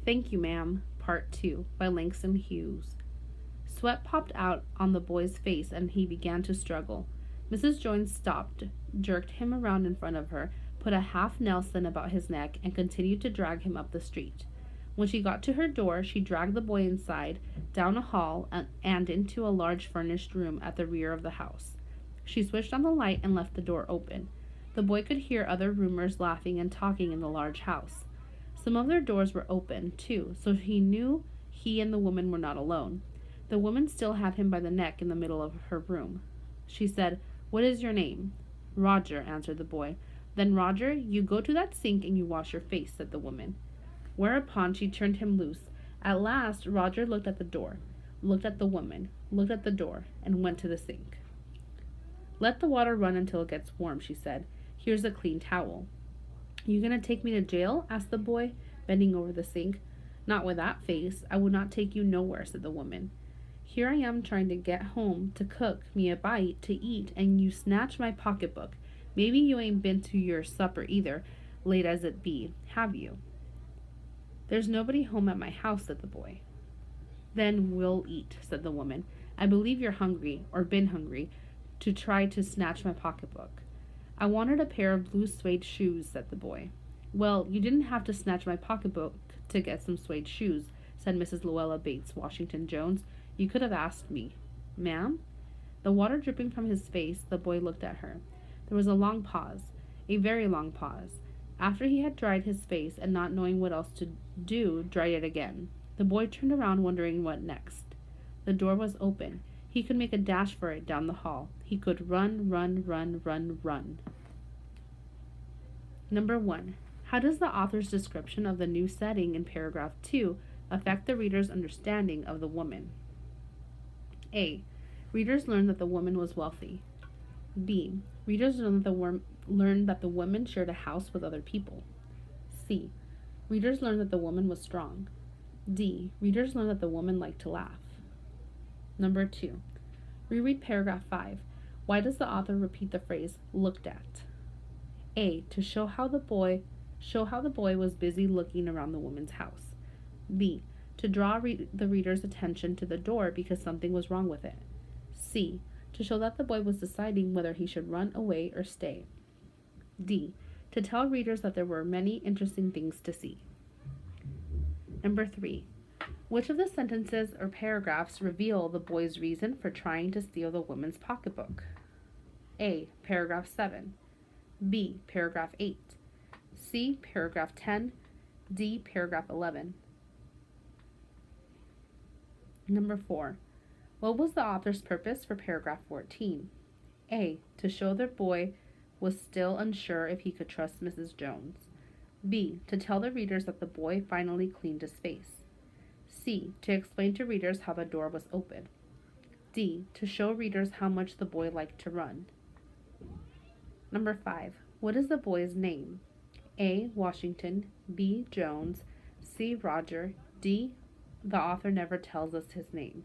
Thank You, Ma'am, Part 2 by Langston Hughes. Sweat popped out on the boy's face and he began to struggle. Mrs. Jones stopped, jerked him around in front of her, put a half Nelson about his neck, and continued to drag him up the street. When she got to her door, she dragged the boy inside, down a hall, and into a large furnished room at the rear of the house. She switched on the light and left the door open. The boy could hear other roomers laughing and talking in the large house. Some of their doors were open, too, so he knew he and the woman were not alone. The woman still had him by the neck in the middle of her room. She said, "What is your name?" "Roger," answered the boy. "Then, Roger, you go to that sink and you wash your face," said the woman. Whereupon she turned him loose. At last Roger looked at the door, looked at the woman, looked at the door, and went to the sink. "Let the water run until it gets warm," she said. "Here's a clean towel." "You gonna take me to jail?" asked the boy, bending over the sink. "Not with that face. I would not take you nowhere," said the woman. "Here I am trying to get home to cook me a bite to eat, and you snatch my pocketbook. Maybe you ain't been to your supper either, late as it be, have you?" "There's nobody home at my house," said the boy. "Then we'll eat," said the woman. "I believe you're hungry, or been hungry, to try to snatch my pocketbook." "I wanted a pair of blue suede shoes," said the boy. "Well, you didn't have to snatch my pocketbook to get some suede shoes," said Mrs. Luella Bates Washington Jones. "You could have asked me." "Ma'am?" The water dripping from his face, the boy looked at her. There was a long pause, a very long pause. After he had dried his face and not knowing what else to do, dried it again. The boy turned around wondering what next. The door was open. He could make a dash for it down the hall. He could run, run, run, run, run. Number 1. How does the author's description of the new setting in paragraph 2 affect the reader's understanding of the woman? A. Readers learned that the woman was wealthy. B. Readers learned that the woman shared a house with other people. C. Readers learned that the woman was strong. D. Readers learned that the woman liked to laugh. Number 2. Reread paragraph 5. Why does the author repeat the phrase "looked at"? A. To show how the boy was busy looking around the woman's house. B. To draw the reader's attention to the door because something was wrong with it. C. To show that the boy was deciding whether he should run away or stay. D. To tell readers that there were many interesting things to see. Number 3. Which of the sentences or paragraphs reveal the boy's reason for trying to steal the woman's pocketbook? A. Paragraph 7. B. Paragraph 8. C. Paragraph 10. D. Paragraph 11. Number 4. What was the author's purpose for paragraph 14? A. To show the boy was still unsure if he could trust Mrs. Jones. B. To tell the readers that the boy finally cleaned his face. C. To explain to readers how the door was open. D. To show readers how much the boy liked to run. Number 5. What is the boy's name? A. Washington. B. Jones. C. Roger. D. The author never tells us his name.